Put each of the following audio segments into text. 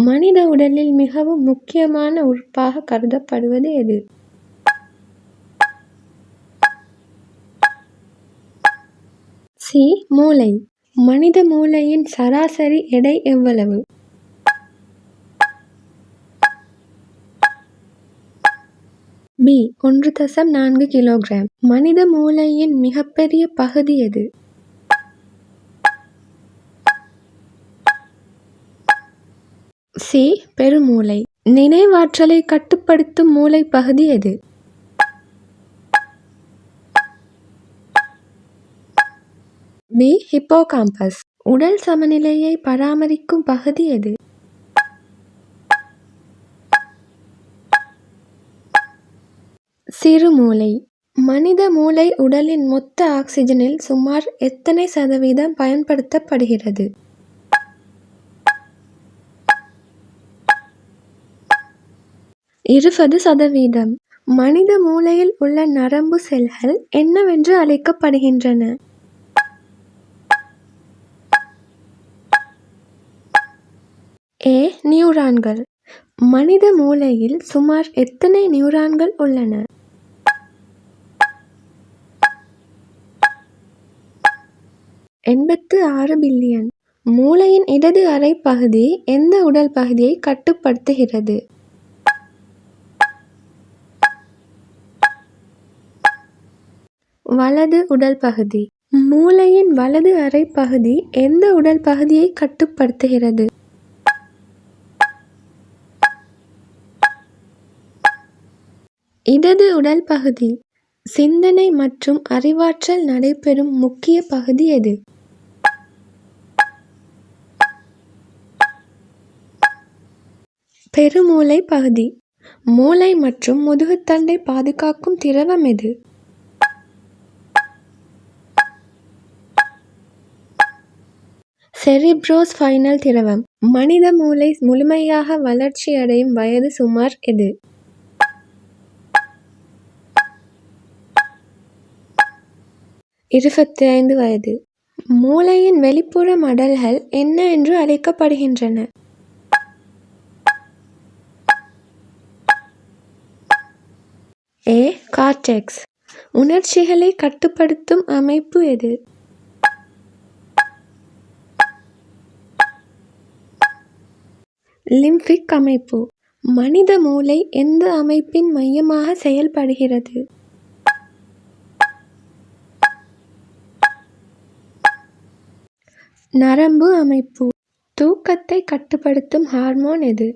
மனித உடலில் மிகவும் முக்கியமான உறுப்பாக கருதப்படுவது எது? சி. மூளை. மனித மூளையின் சராசரி எடை எவ்வளவு? பி. 1.4 கிலோகிராம். மனித மூளையின் மிகப்பெரிய பகுதி எது? சி. பெருமூளை. நினைவாற்றலை கட்டுப்படுத்தும் மூளை பகுதி எது? பி. ஹிப்போகாம்பஸ். உடல் சமநிலையை பராமரிக்கும் பகுதி எது? சிறுமூளை. மனித மூளை உடலின் மொத்த ஆக்சிஜனில் சுமார் எத்தனை சதவீதம் பயன்படுத்தப்படுகிறது? 20%. மனித மூளையில் உள்ள நரம்பு செல்கள் என்னவென்று அழைக்கப்படுகின்றன? ஏ. நியூரான்கள். மனித மூளையில் சுமார் எத்தனை நியூரான்கள் உள்ளன? 86 பில்லியன். மூளையின் இடது அரை பகுதி எந்த உடல் பகுதியை கட்டுப்படுத்துகிறது? வலது உடல் பகுதி. மூளையின் வலது அரை பகுதி எந்த உடல் பகுதியை கட்டுப்படுத்துகிறது? இடது உடல் பகுதி. சிந்தனை மற்றும் அறிவாற்றல் நடைபெறும் முக்கிய பகுதி எது? பெருமூளை பகுதி. மூளை மற்றும் முதுகுத்தண்டை பாதுகாக்கும் திரவம் எது? செரிப்ரோஸ்பைனல் திரவம். மனித மூளை முழுமையாக வளர்ச்சியடையும் வயது சுமார் எது? 25 வயது. மூளையின் வெளிப்புற மடல்கள் என்ன என்று அழைக்கப்படுகின்றன? ஏ. கார்டெக்ஸ். உணர்ச்சிகளை கட்டுப்படுத்தும் அமைப்பு எது? லிம்பிக் அமைப்பு. மனித மூளை எந்த அமைப்பின் மையமாக செயல்படுகிறது? நரம்பு அமைப்பு. தூக்கத்தை கட்டுப்படுத்தும் ஹார்மோன் எது?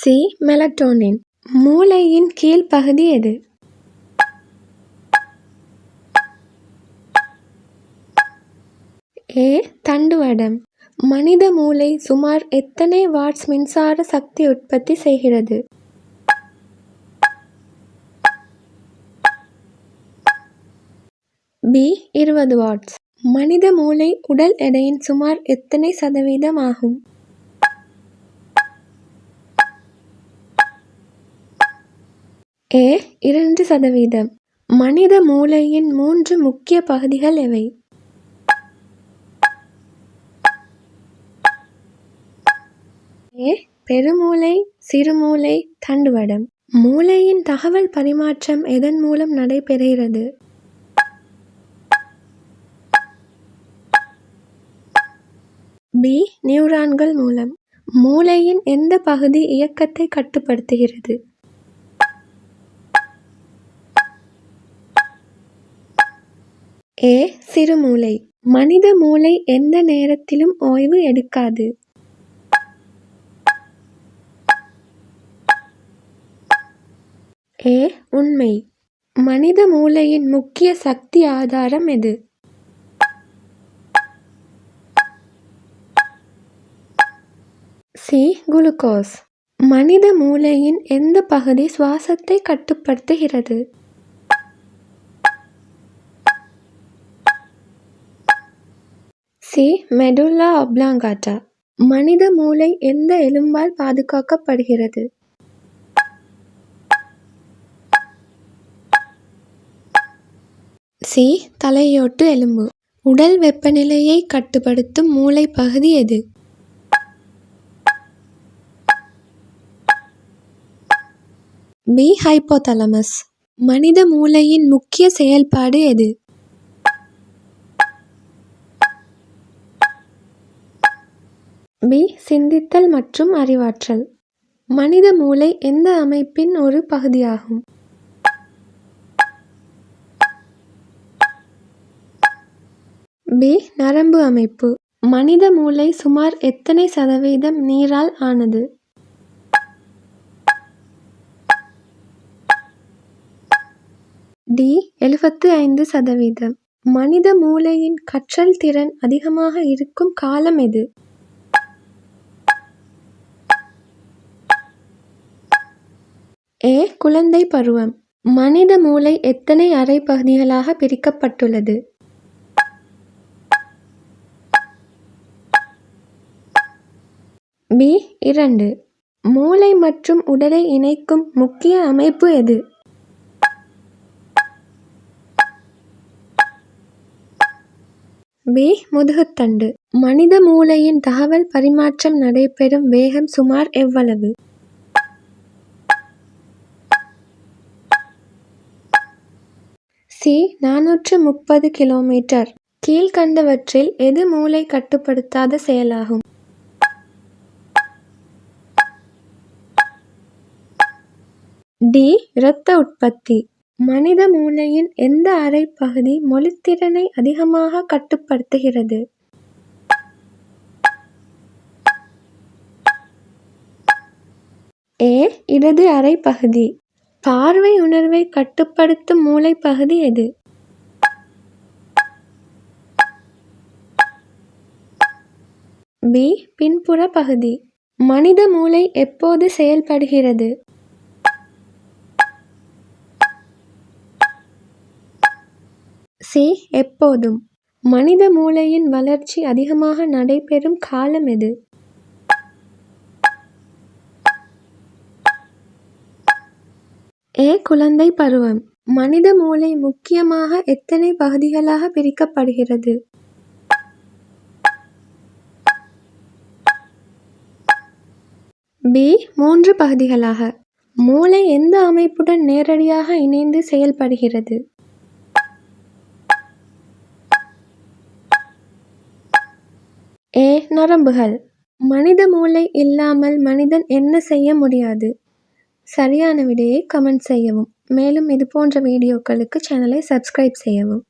சி. மெலட்டோனின். மூளையின் கீழ் பகுதி எது? ஏ. தண்டுவடம். மனித மூளை சுமார் எத்தனை வாட்ஸ் மின்சார சக்தி உற்பத்தி செய்கிறது? பி. 20 வாட்ஸ். மனித மூளை உடல் எடையின் சுமார் எத்தனை சதவீதம் ஆகும்? ஏ. 2%. மனித மூளையின் 3 முக்கிய பகுதிகள் எவை? ஏ. பெருமூளை, சிறுமூளை, தண்டுவடம். மூளையின் தகவல் பரிமாற்றம் எதன் மூலம் நடைபெறுகிறது? பி. நியூரான்கள் மூலம். மூளையின் எந்த பகுதி இயக்கத்தை கட்டுப்படுத்துகிறது? ஏ. சிறுமூளை. மனித மூளை எந்த நேரத்திலும் ஓய்வு எடுக்காது. ஏ. உண்மை. மனித மூளையின் முக்கிய சக்தி ஆதாரம் எது? சி. குளுக்கோஸ். மனித மூளையின் எந்த பகுதி சுவாசத்தை கட்டுப்படுத்துகிறது? சி. மெடுல்லா ஒப்லாங்காட்டா. மனித மூளை எந்த எலும்பால் பாதுகாக்கப்படுகிறது? சி. தலையோட்டு எலும்பு. உடல் வெப்பநிலையை கட்டுப்படுத்தும் மூளை பகுதி எது? பி. ஹைப்போதலமஸ். மனித மூளையின் முக்கிய செயல்பாடு எது? பி. சிந்தித்தல் மற்றும் அறிவாற்றல். மனித மூளை எந்த அமைப்பின் ஒரு பகுதியாகும்? பி. நரம்பு அமைப்பு. மனித மூளை சுமார் எத்தனை சதவீதம் நீரால் ஆனது? டி. 75%. மனித மூளையின் கற்றல் திறன் அதிகமாக இருக்கும் காலம் எது? ஏ. குழந்தை பருவம். மனித மூளை எத்தனை அரை பகுதிகளாக பிரிக்கப்பட்டுள்ளது? பி. 2. மூளை மற்றும் உடலை இணைக்கும் முக்கிய அமைப்பு எது? பி. முதுகுத்தண்டு. மனித மூளையின் தகவல் பரிமாற்றம் நடைபெறும் வேகம் சுமார் எவ்வளவு? சி. 430 கிலோமீட்டர். கீழ்க்கண்டவற்றில் எது மூளை கட்டுப்படுத்தாத செயலாகும்? டி. இரத்த உற்பத்தி. மனித மூளையின் எந்த அரை பகுதி மொழித்திறனை அதிகமாக கட்டுப்படுத்துகிறது? ஏ. இடது அரை பகுதி. பார்வை உணர்வை கட்டுப்படுத்தும் மூளை பகுதி எது? பி. பின்புற பகுதி. மனித மூளை எப்போது செயல்படுகிறது? சி. எப்போதும். மனித மூளையின் வளர்ச்சி அதிகமாக நடைபெறும் காலம் எது? ஏ. குழந்தை பருவம். மனித மூளை முக்கியமாக எத்தனை பகுதிகளாக பிரிக்கப்படுகிறது? பி. 3 பகுதிகளாக. மூளை எந்த அமைப்புடன் நேரடியாக இணைந்து செயல்படுகிறது? ஏ. நரம்புகள். மனித மூளை இல்லாமல் மனிதன் என்ன செய்ய முடியாது? சரியான விடையை கமெண்ட் செய்யவும். மேலும் இது போன்ற வீடியோக்களுக்கு சேனலை சப்ஸ்கிரைப் செய்யவும்.